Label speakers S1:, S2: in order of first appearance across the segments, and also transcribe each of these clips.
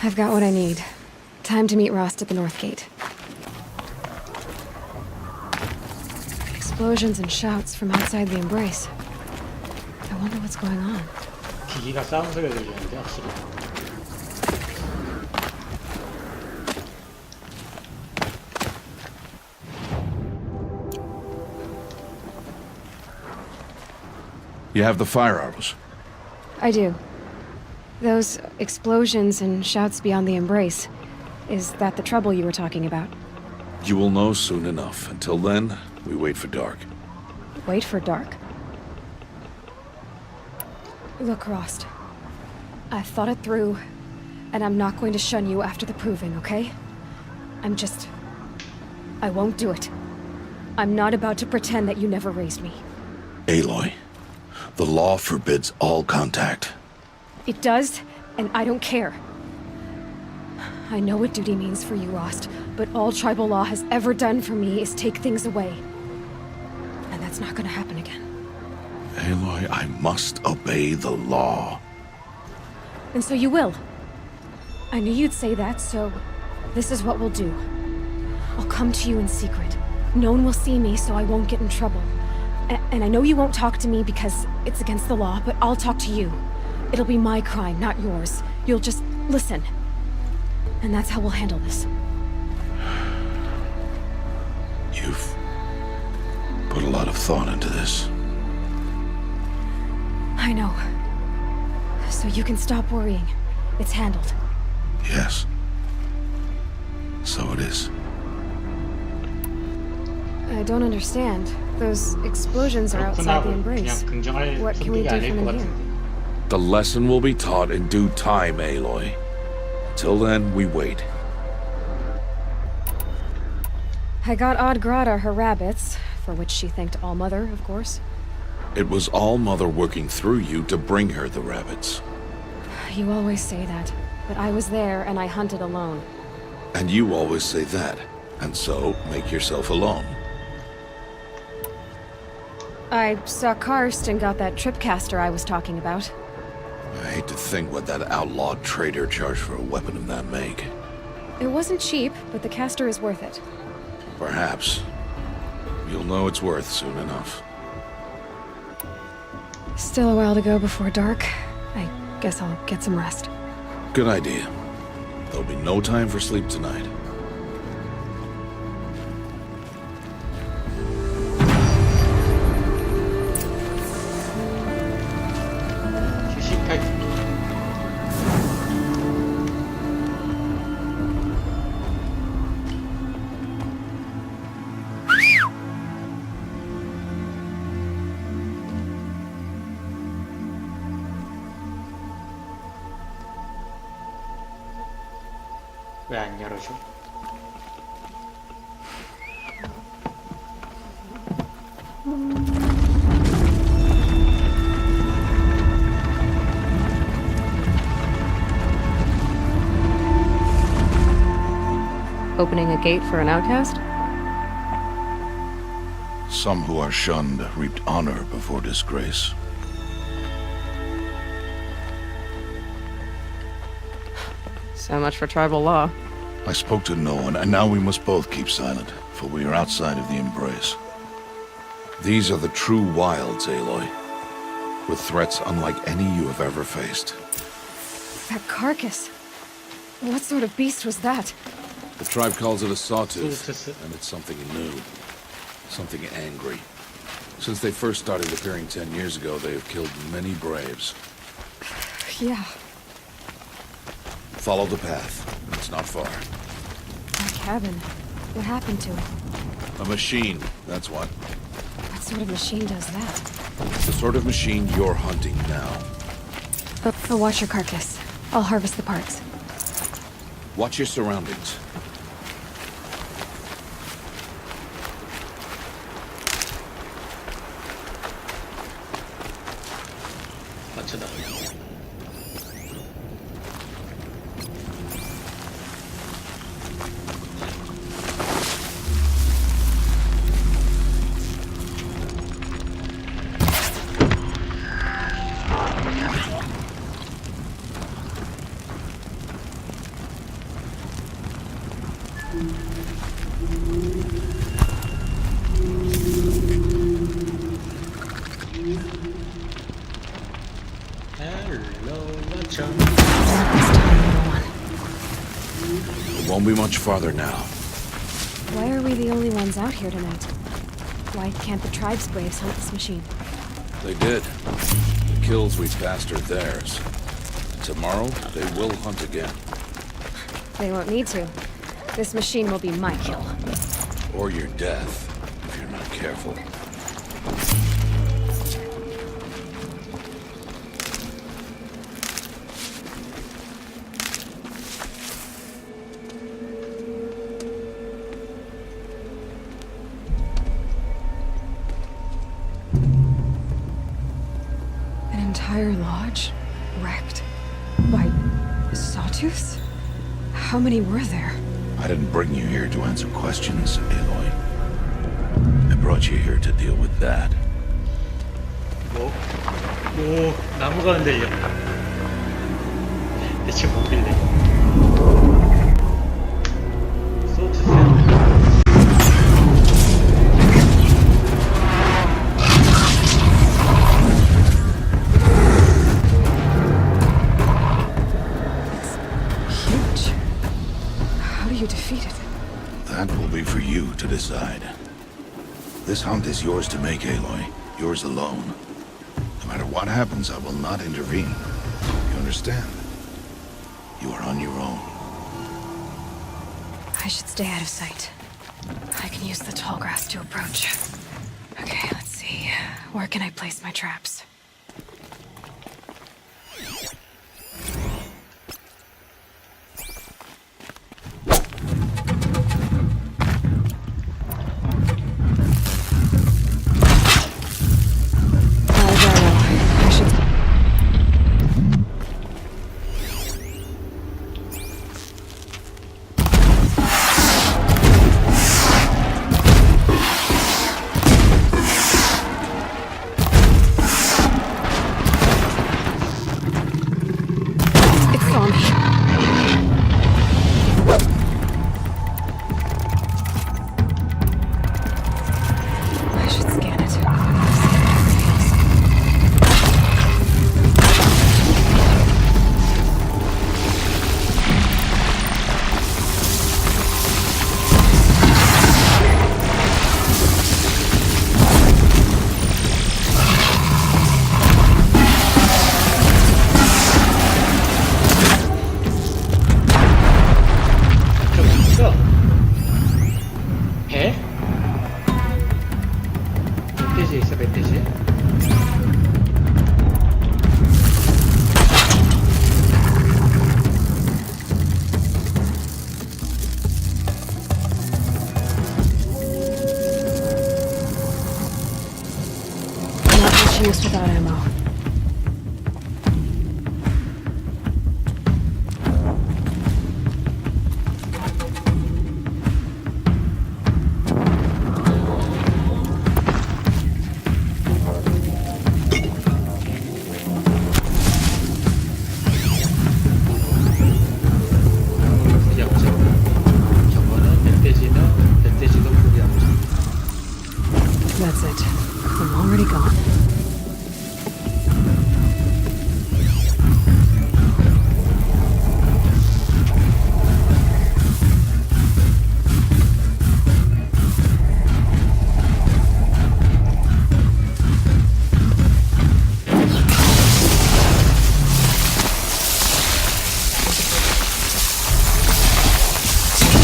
S1: I've got what I need. Time to meet Rost at the North Gate. Explosions and shouts from outside the embrace. I wonder what's going on.
S2: 기기가 싸움 소리가 들리는데 확실히.
S3: You have the fire arrows.
S1: I do. Those explosions and shouts beyond the embrace. Is that the trouble you were talking about?
S3: You will know soon enough. Until then, we wait for dark.
S1: Wait for dark? Look, Rost. I've thought it through, and I'm not going to shun you after the proving, okay? I won't do it. I'm not about to pretend that you never raised me.
S3: Aloy, the law forbids all contact.
S1: It does, and I don't care. I know what duty means for you, Rost, but all tribal law has ever done for me is take things away. And that's not gonna happen again.
S3: Aloy, I must obey the law.
S1: And so you will. I knew you'd say that, so this is what we'll do. I'll come to you in secret. No one will see me, so I won't get in trouble. And I know you won't talk to me because it's against the law, but I'll talk to you. It'll be my crime, not yours. You'll just listen. And that's how we'll handle this.
S3: You've put a lot of thought into this.
S1: I know. So you can stop worrying. It's handled.
S3: Yes. So it is.
S1: I don't understand. Those explosions are outside the embrace. What can we do from in here?
S3: The lesson will be taught in due time, Aloy. Till then, we wait.
S1: I got Oddgrada her rabbits, for which she thanked Allmother, of course.
S3: It was Allmother working through you to bring her the rabbits.
S1: You always say that, but I was there and I hunted alone.
S3: And you always say that, and so make yourself alone.
S1: I saw Karst and got that tripcaster I was talking about.
S3: I hate to think what that outlawed trader charged for a weapon of that make.
S1: It wasn't cheap, but the caster is worth it.
S3: Perhaps. You'll know it's worth soon enough.
S1: Still a while to go before dark. I guess I'll get some rest.
S3: Good idea. There'll be no time for sleep tonight.
S2: 왜 안 열어줘?
S1: Opening a gate for an outcast?
S3: Some who are shunned reaped honor before disgrace.
S1: So much for tribal law.
S3: I spoke to no one, and now we must both keep silent, for we are outside of the embrace. These are the true wilds, Aloy, with threats unlike any you have ever faced.
S1: That carcass. What sort of beast was that?
S3: The tribe calls it a sawtooth, and it's something new. Something angry. Since they first started appearing 10 years ago, they have killed many braves.
S1: Yeah.
S3: Follow the path. It's not far.
S1: That cabin. What happened to it?
S3: A machine, that's what.
S1: What sort of machine does that?
S3: The sort of machine you're hunting now.
S1: I'll watch your carcass. I'll harvest the parts.
S3: Watch your surroundings.
S2: 맞춰다.
S3: It won't be much farther now.
S1: Why are we the only ones out here tonight? Why can't the tribe's braves hunt this machine?
S3: They did. The kills we passed are theirs. Tomorrow, they will hunt again.
S1: They won't need to. This machine will be my kill.
S3: Or your death, if you're not careful.
S1: An entire lodge? Wrecked? By sawtooths? How many were there?
S3: I didn't bring you here to answer questions, Aloy. I brought you here to deal with that.
S2: 오, 나무가 흔들려. 대체 뭐길래? 소트스야?
S1: Huge. How do you defeat it?
S3: That will be for you to decide. This hunt is yours to make, Aloy. Yours alone. No matter what happens, I will not intervene. You understand? You are on your own.
S1: I should stay out of sight. I can use the tall grass to approach. Okay, let's see. Where can I place my traps? I should... It's on me. I should scan it.
S2: 있어. 배? 멧돼지 있어, 멧돼지?
S1: Not much use without ammo.
S2: 불이 없죠. 저거는 멧돼지도 불이 없죠.
S1: That's it. I'm already gone.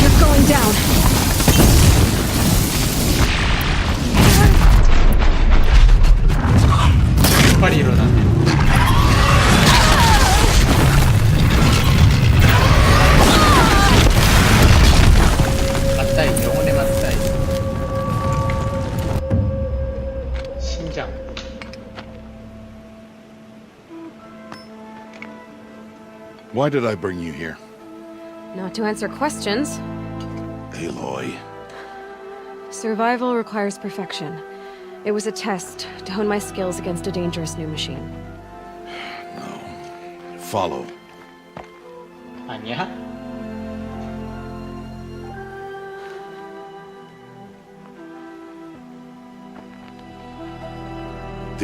S1: You're going down.
S2: 폭발이 일어났네. 맞다이, 영혼의 맞다이. 심장.
S3: Why did I bring you here?
S1: Not to answer questions.
S3: Aloy.
S1: Survival requires perfection. It was a test to hone my skills against a dangerous new machine.
S3: No. Follow.
S2: 아니야?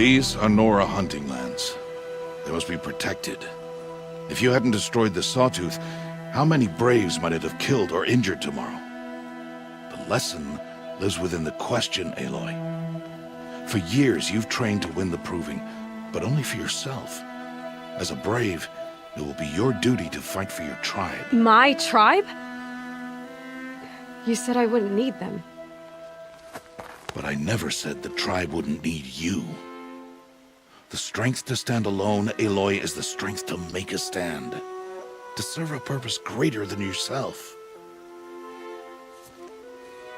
S3: These are Nora hunting lands. They must be protected. If you hadn't destroyed the Sawtooth, how many Braves might it have killed or injured tomorrow? The lesson lives within the question, Aloy. For years, you've trained to win the Proving, but only for yourself. As a Brave, it will be your duty to fight for your tribe.
S1: My tribe? You said I wouldn't need them.
S3: But I never said the tribe wouldn't need you. The strength to stand alone, Aloy, is the strength to make a stand. To serve a purpose greater than yourself.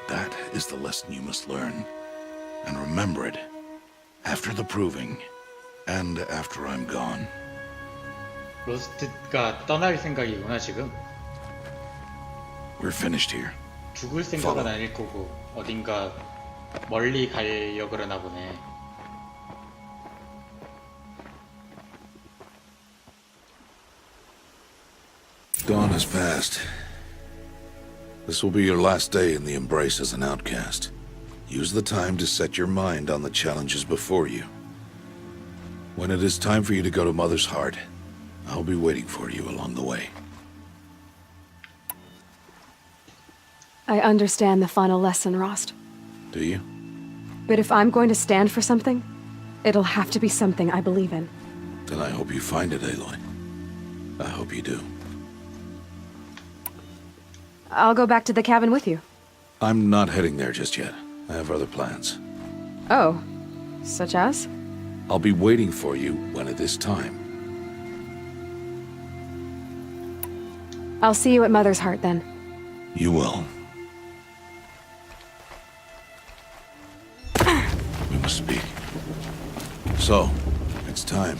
S3: That is the lesson you must learn. And remember it. After the Proving. And after I'm gone.
S2: 로스트가 떠날 생각이구나 지금.
S3: We're finished here.
S2: 죽을 생각은 아닐 거고 어딘가 멀리 가려고 그러나 보네.
S3: Dawn has passed. This will be your last day in the Embrace as an outcast. Use the time to set your mind on the challenges before you. When it is time for you to go to Mother's Heart, I'll be waiting for you along the way.
S1: I understand the final lesson, Rost.
S3: Do you?
S1: But if I'm going to stand for something, it'll have to be something I believe in.
S3: Then I hope you find it, Aloy. I hope you do.
S1: I'll go back to the cabin with you.
S3: I'm not heading there just yet. I have other plans.
S1: Oh, such as?
S3: I'll be waiting for you when it is time.
S1: I'll see you at Mother's Heart then.
S3: You will. We must speak. So, it's time.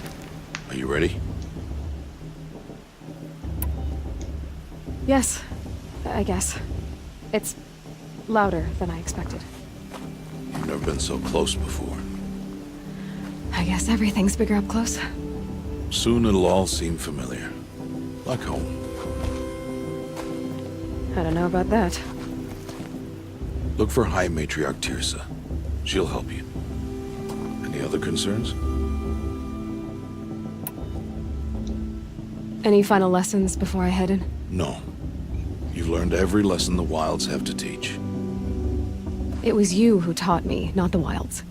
S3: Are you ready?
S1: Yes, I guess. It's louder than I expected.
S3: You've never been so close before.
S1: I guess everything's bigger up close.
S3: Soon it'll all seem familiar. Like home.
S1: I don't know about that.
S3: Look for High Matriarch Tirsa. She'll help you. Any other concerns?
S1: Any final lessons before I head in?
S3: No. You've learned every lesson the Wilds have to teach.
S1: It was you who taught me, not the Wilds.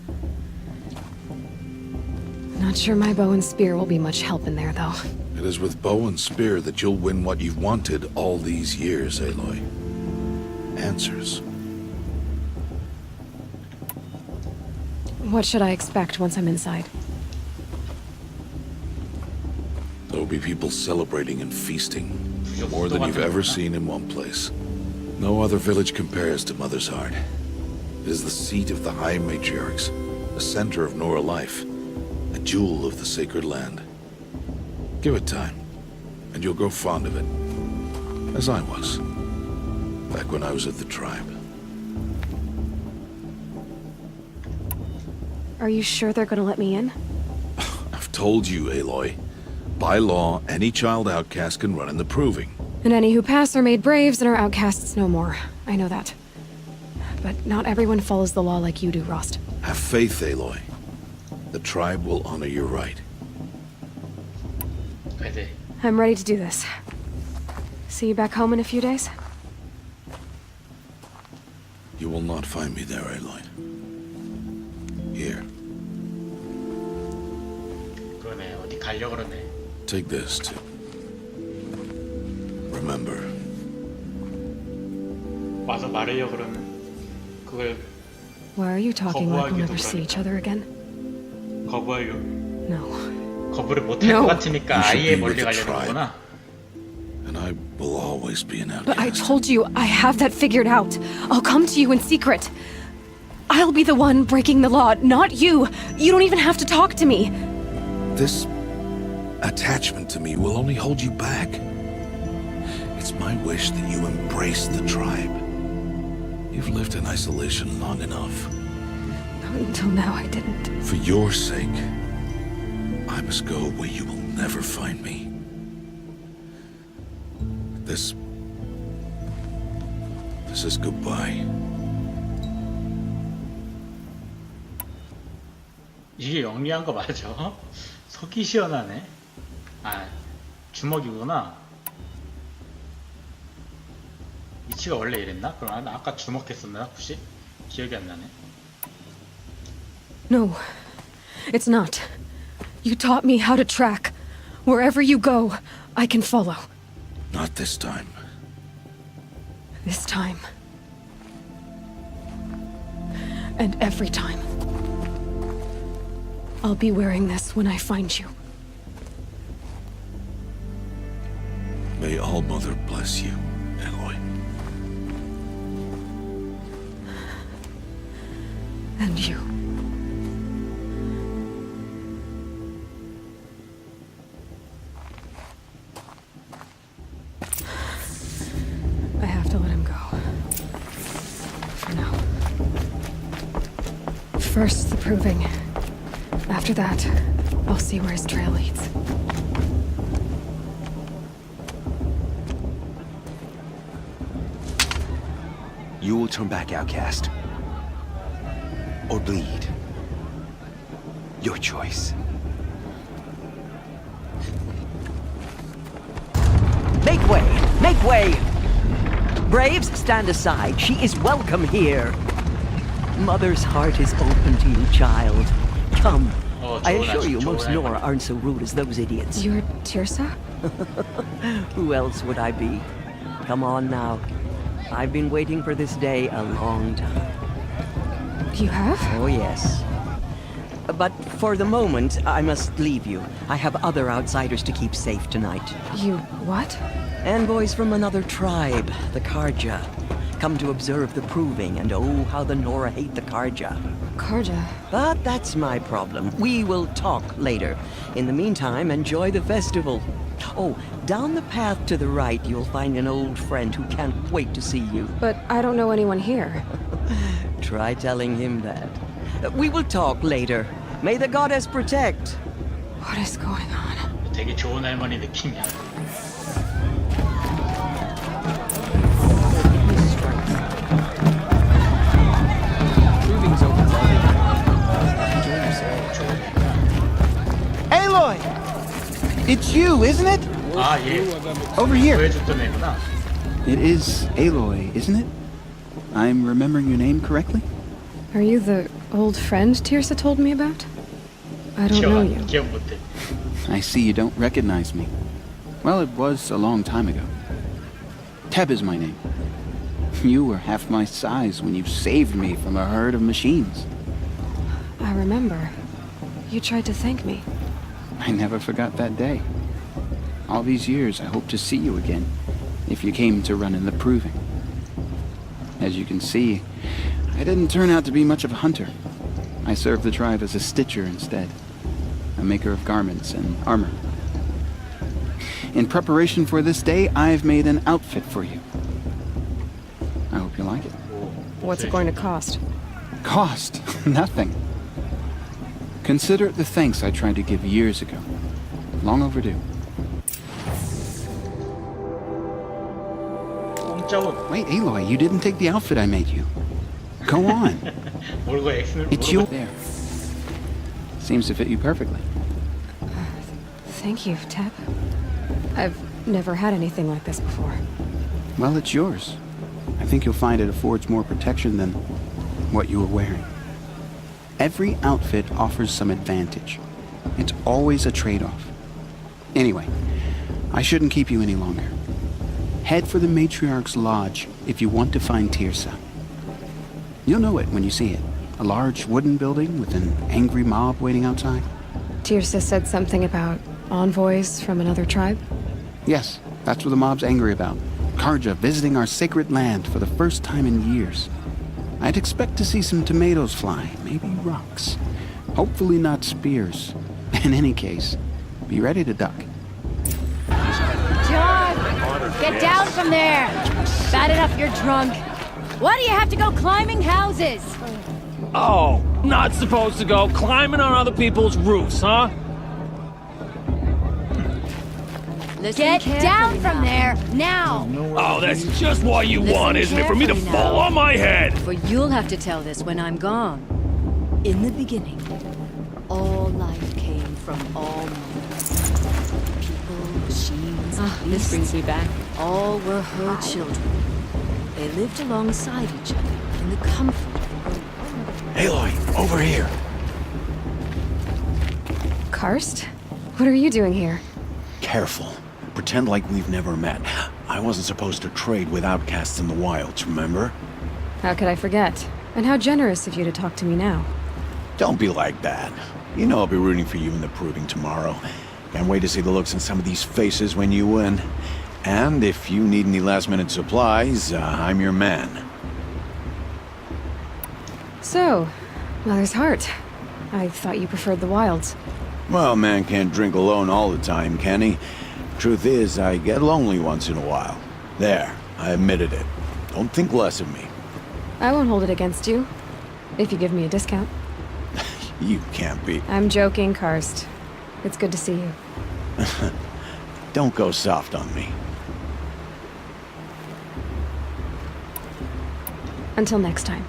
S1: Not sure my bow and spear will be much help in there, though.
S3: It is with bow and spear that you'll win what you've wanted all these years, Aloy. Answers.
S1: What should I expect once I'm inside?
S3: There will be people celebrating and feasting. More than you've ever seen in one place. No other village compares to Mother's Heart. It is the seat of the High Matriarchs, the center of Nora life, a jewel of the sacred land. Give it time, and you'll grow fond of it. As I was, back when I was at the tribe.
S1: Are you sure they're gonna let me in?
S3: I've told you, Aloy. By law, any child outcast can run in the Proving.
S1: And any who pass are made braves and are outcasts no more. I know that. But not everyone follows the law like you do, Rost.
S3: Have faith, Aloy. The tribe will honor your right.
S2: 그래.
S1: I'm ready to do this. See you back home in a few days?
S3: You will not find me there, Aloy. Here,
S2: 그러네. 어디 가려 그러네.
S3: take this too. Remember,
S2: 와서 말하려 그러면 그걸
S1: Why are you talking like we'll never see
S2: 거부하기도
S1: each other again?
S2: 거부하려
S1: No.
S2: 거부를 못할
S1: No.
S2: 것 같으니까
S3: You should
S2: 아예
S3: be
S2: 멀리
S3: with the
S2: 가려는
S3: tribe.
S2: 거구나.
S3: and I will always be an
S1: But I
S3: outcast.
S1: told you, I have that figured out. I'll come to you in secret. I'll be the one breaking the law, not you. You don't even have to talk to me.
S3: This attachment to me will only hold you back. It's my wish that you embrace the tribe. You've lived in isolation long enough.
S1: Until now, I didn't.
S3: For your sake, I must go where you will never find me. This is goodbye.
S2: 이게 영리한 거 맞아? 속이 시원하네. 아, 주먹이구나. 위치가 원래 이랬나? 그럼 아까 주먹했었나 혹시? 기억이 안 나네.
S1: No, it's not. You taught me how to track. Wherever you go, I can follow.
S3: Not this time.
S1: This time. And every time. I'll be wearing this when I find you.
S3: May All-Mother bless you, Aloy.
S1: And you. I have to let him go. For now. First, the proving. After that, I'll see where his trail leads.
S4: You will turn back, outcast. Or bleed. Your choice.
S5: Make way! Make way! Braves, stand aside. She is welcome here. Mother's heart is open to you, child. Come. I assure you, most Nora aren't so rude as those idiots.
S1: You're Tirsa?
S5: Who else would I be? Come on now. I've been waiting for this day a long time.
S1: You have?
S5: Oh, yes. But for the moment, I must leave you. I have other outsiders to keep safe tonight.
S1: You what?
S5: Envoys from another tribe, the Karja. Come to observe the proving, and oh, how the Nora hate the Karja.
S1: Karja.
S5: But that's my problem. We will talk later. In the meantime, enjoy the festival. Oh, down the path to the right, you'll find an old friend who can't wait to see you.
S1: But I don't know anyone here.
S5: Try telling him that. We will talk later. May the goddess protect.
S1: What is going on?
S2: 되게 좋은 할머니 느낌이야.
S6: Aloy! It's you, isn't it?
S2: 아, 얘
S6: Over here.
S2: 보여줬던 애구나.
S6: It is Aloy, isn't it? I'm remembering your name correctly?
S1: Are you the old friend Tirsa told me about? I don't know you.
S2: 기억 못해.
S6: I see you don't recognize me. Well, it was a long time ago. Teb is my name. You were half my size when you saved me from a herd of machines.
S1: I remember. You tried to thank me.
S6: I never forgot that day. All these years, I hope to see you again, if you came to run in the proving. As you can see, I didn't turn out to be much of a hunter. I served the tribe as a stitcher instead, a maker of garments and armor. In preparation for this day, I've made an outfit for you. I hope you like it.
S1: What's it going to cost?
S6: Cost? Nothing. Consider it the thanks I tried to give years ago. Long overdue.
S2: 공짜옷.
S6: Wait, Aloy, you didn't take the outfit I made you. Go on.
S2: 모르고 X를
S6: It's
S2: 모르고.
S6: your there. Seems to fit you perfectly.
S1: Thank you, Teb. I've never had anything like this before.
S6: Well, it's yours. I think you'll find it affords more protection than what you were wearing. Every outfit offers some advantage. It's always a trade-off. Anyway, I shouldn't keep you any longer. Head for the Matriarch's Lodge if you want to find Tirsa. You'll know it when you see it. A large wooden building with an angry mob waiting outside.
S1: Tirsa said something about envoys from another tribe?
S6: Yes, that's what the mob's angry about. Karja visiting our sacred land for the first time in years. I'd expect to see some tomatoes fly, maybe rocks. Hopefully not spears. In any case, be ready to duck.
S7: John, get down from there. Bad enough you're drunk. Why do you have to go climbing houses?
S8: Oh, not supposed to go climbing on other people's roofs, huh?
S7: Get down from there, now!
S8: Oh, that's just what you want, isn't it? For me to fall on my head!
S7: But you'll have to tell this when I'm gone. In the beginning,
S9: All life came from all mothers. People, machines,
S1: This brings me back.
S9: all were her children. They lived alongside each other in the comfort of the home.
S3: Aloy, over here.
S1: Karst? What are you doing here?
S3: Careful. Pretend like we've never met. I wasn't supposed to trade with outcasts in the wilds, remember?
S1: How could I forget? And how generous of you to talk to me now.
S3: Don't be like that. You know I'll be rooting for you in the proving tomorrow. Can't wait to see the looks on some of these faces when you win. And if you need any last-minute supplies, I'm your man.
S1: So, Mother's Heart. I thought you preferred the wilds.
S3: Well, man can't drink alone all the time, can he? Truth is, I get lonely once in a while. There, I admitted it. Don't think less of me.
S1: I won't hold it against you. If you give me a discount.
S3: You can't be.
S1: I'm joking, Karst. It's good to see you.
S3: Don't go soft on me.
S1: Until next time.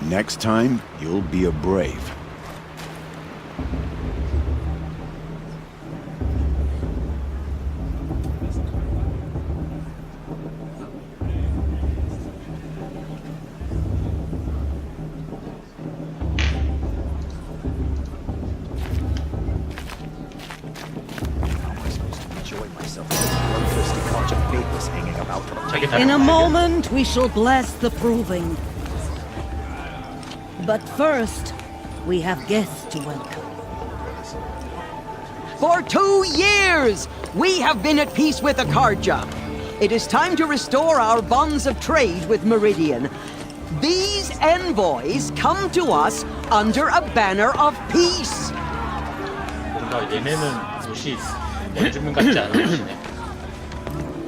S3: Next time, you'll be a brave.
S10: In a moment, we shall bless the proving. But first, we have guests to welcome.
S5: For 2 years, we have been at peace with Akarja. It is time to restore our bonds of trade with Meridian. These envoys come to us under a banner of peace.
S2: 뭔가 얘네는 옷이 내주문 같지 않은 옷이네.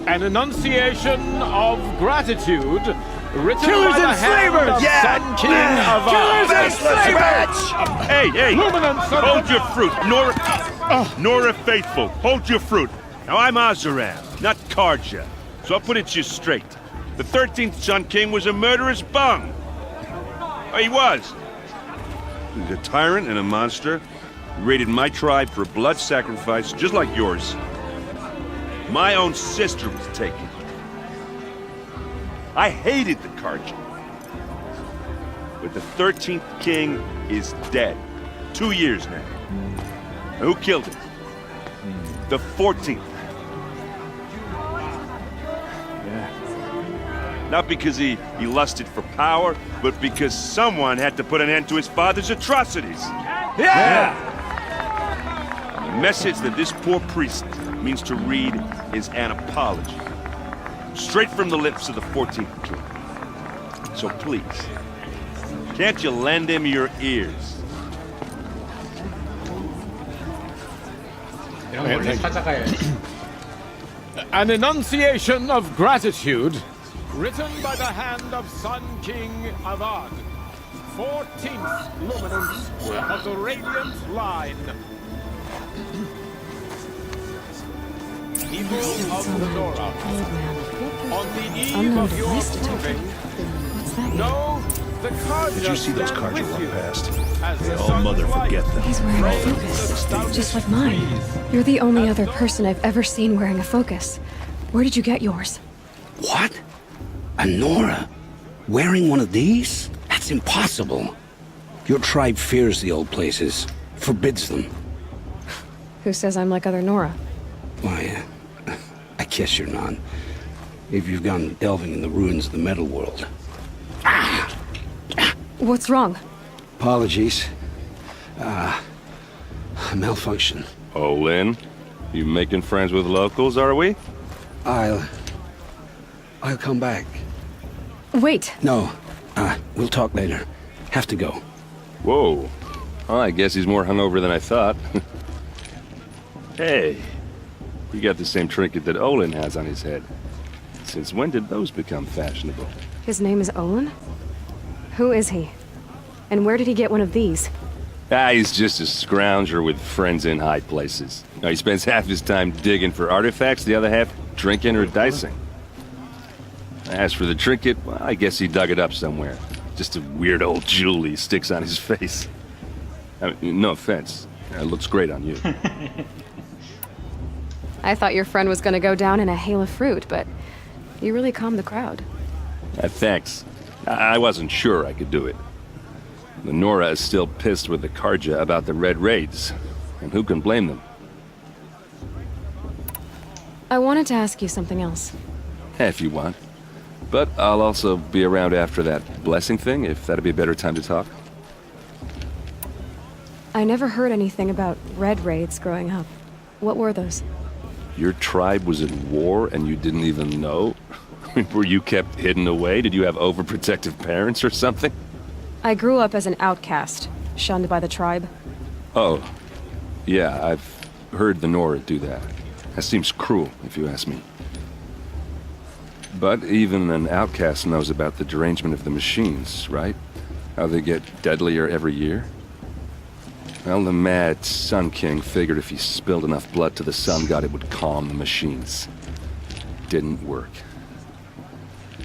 S8: An enunciation of gratitude written
S4: Killers
S8: by the
S4: and
S8: hand
S4: slavers!
S8: of
S4: Yeah!
S8: Sun King of
S4: Killers and slavers!
S11: Hey, hey!
S8: Luminance of
S11: Hold your fruit, Nora Faithful. Hold your fruit. Now I'm Azaram, not Karja, so I'll put it to you straight. The 13th Sun King was a murderous bum. Oh, he was. He was a tyrant and a monster. He raided my tribe for a blood sacrifice, just like yours. My own sister was taken. I hated the Karja. But the 13th king is dead. 2 years now. And who killed him? The 14th. Not because he lusted for power, but because someone had to put an end to his father's atrocities.
S4: Yeah!
S11: The message that this poor priest means to read is an apology. Straight from the lips of the 14th king. So please, can't you lend him your ears?
S2: 이런 거 원래 찾아가야지.
S8: An enunciation of gratitude written by the hand of Sun King Avad, 14th luminance of the Radiant Line. People of Nora, on the eve of your proving, know the Karja.
S3: Did you see those Karja
S8: stand
S3: run
S8: with
S3: past?
S8: you as the
S3: May all
S8: sun's
S3: mother
S8: light
S3: forget them.
S1: He's wearing a focus, just like mine. You're the only other person I've ever seen wearing a focus. Where did you get yours?
S12: What? A Nora? Wearing one of these? That's impossible. Your tribe fears the old places, forbids them.
S1: Who says I'm like other Nora?
S12: Why, I guess you're not. If you've gone delving in the ruins of the metal world.
S1: What's wrong?
S12: Apologies. Malfunction.
S11: Oh, Lynn, you making friends with locals, are we?
S12: I'll come back.
S1: Wait.
S12: No, we'll talk later. Have to go.
S11: Whoa. Well, I guess he's more hungover than I thought. Hey, you got the same trinket that Olin has on his head. Since when did those become fashionable?
S1: His name is Olin? Who is he? And where did he get one of these?
S11: He's just a scrounger with friends in high places. He spends half his time digging for artifacts, the other half drinking or dicing. As for the trinket, well, I guess he dug it up somewhere. Just a weird old jewel he sticks on his face.
S13: I mean, no offense. It looks great on you.
S1: I thought your friend was gonna go down in a hail of fruit, but you really calmed the crowd.
S13: Thanks. I wasn't sure I could do it. The Nora is still pissed with the Karja about the Red Raids, and who can blame them?
S1: I wanted to ask you something else.
S13: If you want. But I'll also be around after that blessing thing, if that'd be a better time to talk.
S1: I never heard anything about Red Raids growing up. What were those?
S13: Your tribe was in war and you didn't even know? Were you kept hidden away? Did you have overprotective parents or something?
S1: I grew up as an outcast, shunned by the tribe.
S13: Oh. Yeah, I've heard the Nora do that. That seems cruel, if you ask me. But even an outcast knows about the derangement of the machines, right? How they get deadlier every year? Well, the mad Sun King figured if he spilled enough blood to the Sun God, it would calm the machines. Didn't work.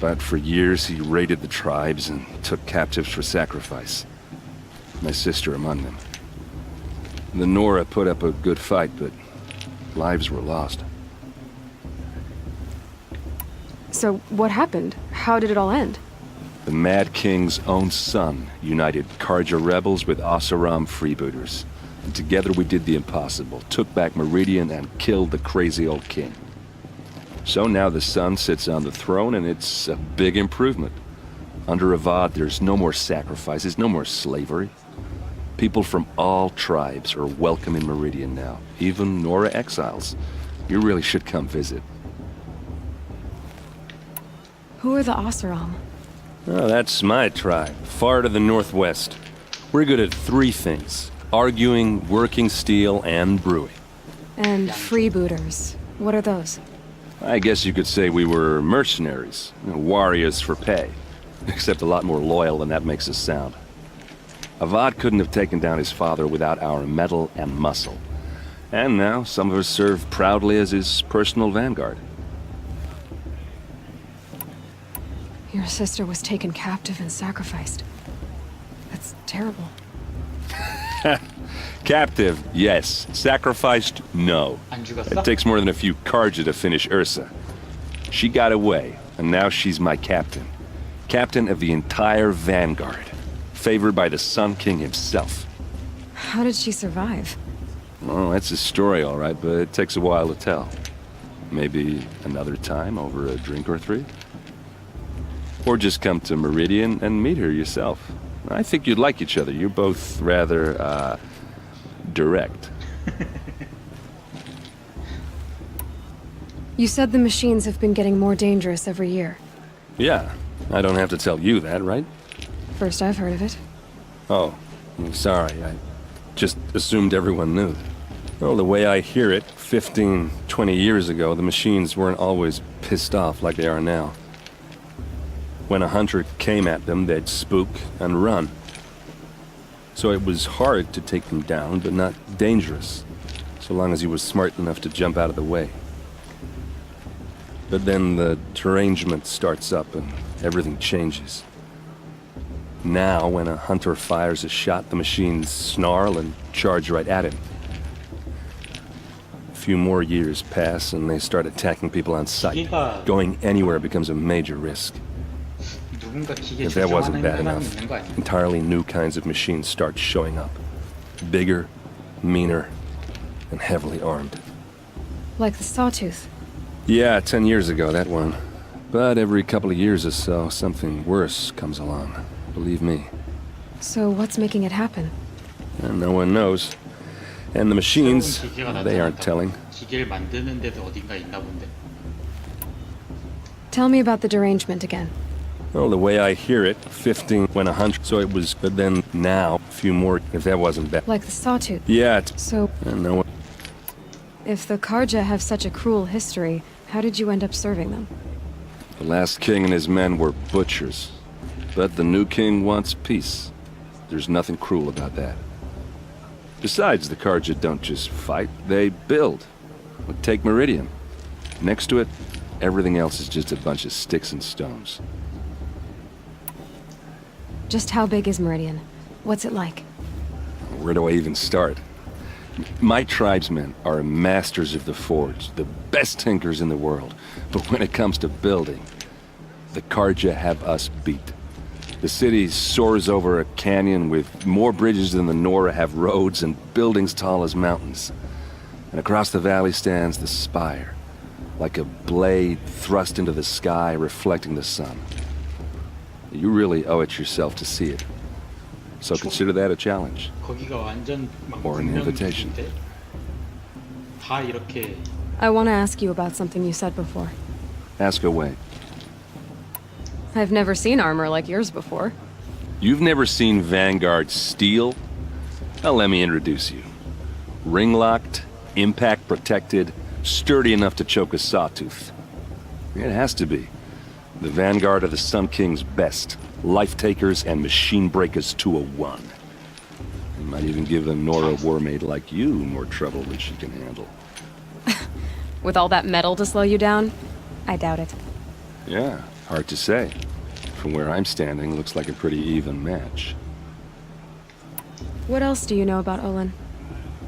S13: But for years, he raided the tribes and took captives for sacrifice. My sister among them. The Nora put up a good fight, but lives were lost.
S1: So what happened? How did it all end?
S13: The Mad King's own son united Karja rebels with Oseram freebooters. And together we did the impossible, took back Meridian and killed the crazy old king. So now the son sits on the throne and it's a big improvement. Under Avad, there's no more sacrifices, no more slavery. People from all tribes are welcome in Meridian now, even Nora exiles. You really should come visit.
S1: Who are the Oseram?
S13: Oh, that's my tribe, far to the northwest. We're good at three things: arguing, working steel, and brewing.
S1: And freebooters. What are those?
S13: I guess you could say we were mercenaries, warriors for pay. Except a lot more loyal than that makes us sound. Avad couldn't have taken down his father without our metal and muscle. And now some of us serve proudly as his personal vanguard.
S1: Your sister was taken captive and sacrificed. That's terrible.
S13: Captive, yes. Sacrificed, no. It takes more than a few Karja to finish Ursa. She got away, and now she's my captain. Captain of the entire vanguard. Favored by the Sun King himself.
S1: How did she survive?
S13: Oh, that's a story, all right, but it takes a while to tell. Maybe another time over a drink or three? Or just come to Meridian and meet her yourself. I think you'd like each other. You're both rather, direct.
S1: You said the machines have been getting more dangerous every year.
S13: Yeah, I don't have to tell you that, right?
S1: First I've heard of it.
S13: Oh, I'm sorry. I just assumed everyone knew. Well, the way I hear it, 15, 20 years ago, the machines weren't always pissed off like they are now. When a hunter came at them, they'd spook and run. So it was hard to take them down, but not dangerous, so long as he was smart enough to jump out of the way. But then the derangement starts up and everything changes. Now, when a hunter fires a shot, the machines snarl and charge right at him. A few more years pass and they start attacking people on sight. Going anywhere becomes a major risk. If that wasn't bad enough, entirely new kinds of machines start showing up. Bigger, meaner, and heavily armed.
S1: Like the Sawtooth?
S13: Yeah, 10 years ago, that one. But every couple of years or so, something worse comes along. Believe me.
S1: So what's making it happen?
S13: And no one knows. And the machines, they aren't telling.
S1: Tell me about the derangement again.
S13: Well, the way I hear it, 15 when 100, so it was, but then now, a few more, if that wasn't bad.
S1: Like the Sawtooth?
S13: Yeah,
S1: So,
S13: no one.
S1: If the Karja have such a cruel history, how did you end up serving them?
S13: The last king and his men were butchers. But the new king wants peace. There's nothing cruel about that. Besides, the Karja don't just fight, they build. Take Meridian. Next to it, everything else is just a bunch of sticks and stones.
S1: Just how big is Meridian? What's it like?
S13: Where do I even start? My tribesmen are masters of the forge, the best tinkers in the world. But when it comes to building, the Karja have us beat. The city soars over a canyon with more bridges than the Nora have roads and buildings tall as mountains. And across the valley stands the spire, like a blade thrust into the sky reflecting the sun. You really owe it yourself to see it. So consider that a challenge.
S2: 거기가 완전
S13: Or an invitation.
S2: 다 이렇게.
S1: I want to ask you about something you said before.
S13: Ask away.
S1: I've never seen armor like yours before.
S13: You've never seen Vanguard steel? Well, let me introduce you. Ring-locked, impact-protected, sturdy enough to choke a sawtooth. It has to be. The Vanguard of the Sun King's best. Life-takers and machine breakers to a one. You might even give a Nora warmaid like you more trouble than she can handle.
S1: With all that metal to slow you down? I doubt it.
S13: Yeah, hard to say. From where I'm standing, looks like a pretty even match.
S1: What else do you know about Olin?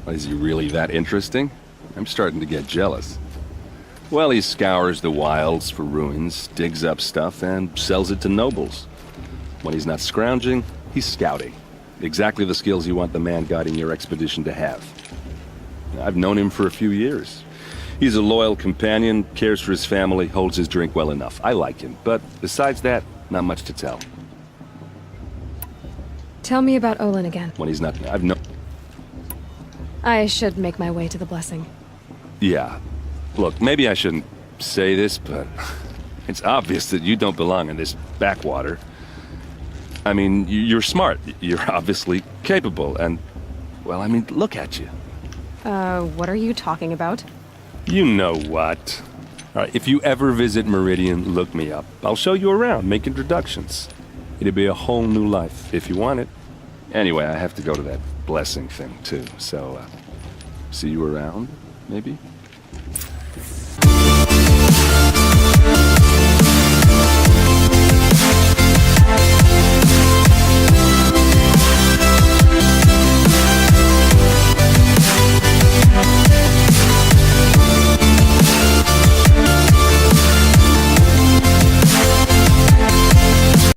S13: Is he really that interesting? I'm starting to get jealous. Well, he scours the wilds for ruins, digs up stuff, and sells it to nobles. When he's not scrounging, he's scouting. Exactly the skills you want the man guiding your expedition to have. I've known him for a few years. He's a loyal companion, cares for his family, holds his drink well enough. I like him, but besides that, not much to tell.
S1: Tell me about Olin again.
S13: When he's not... I've known...
S1: I should make my way to the blessing.
S13: Yeah. Look, maybe I shouldn't say this, but it's obvious that you don't belong in this backwater. I mean, you're smart. You're obviously capable, and... Well, I mean, look at you.
S1: What are you talking about?
S13: You know what. All right, if you ever visit Meridian, look me up. I'll show you around, make introductions. It'll be a whole new life, if you want it. Anyway, I have to go to that blessing thing, too, so, see you around, maybe?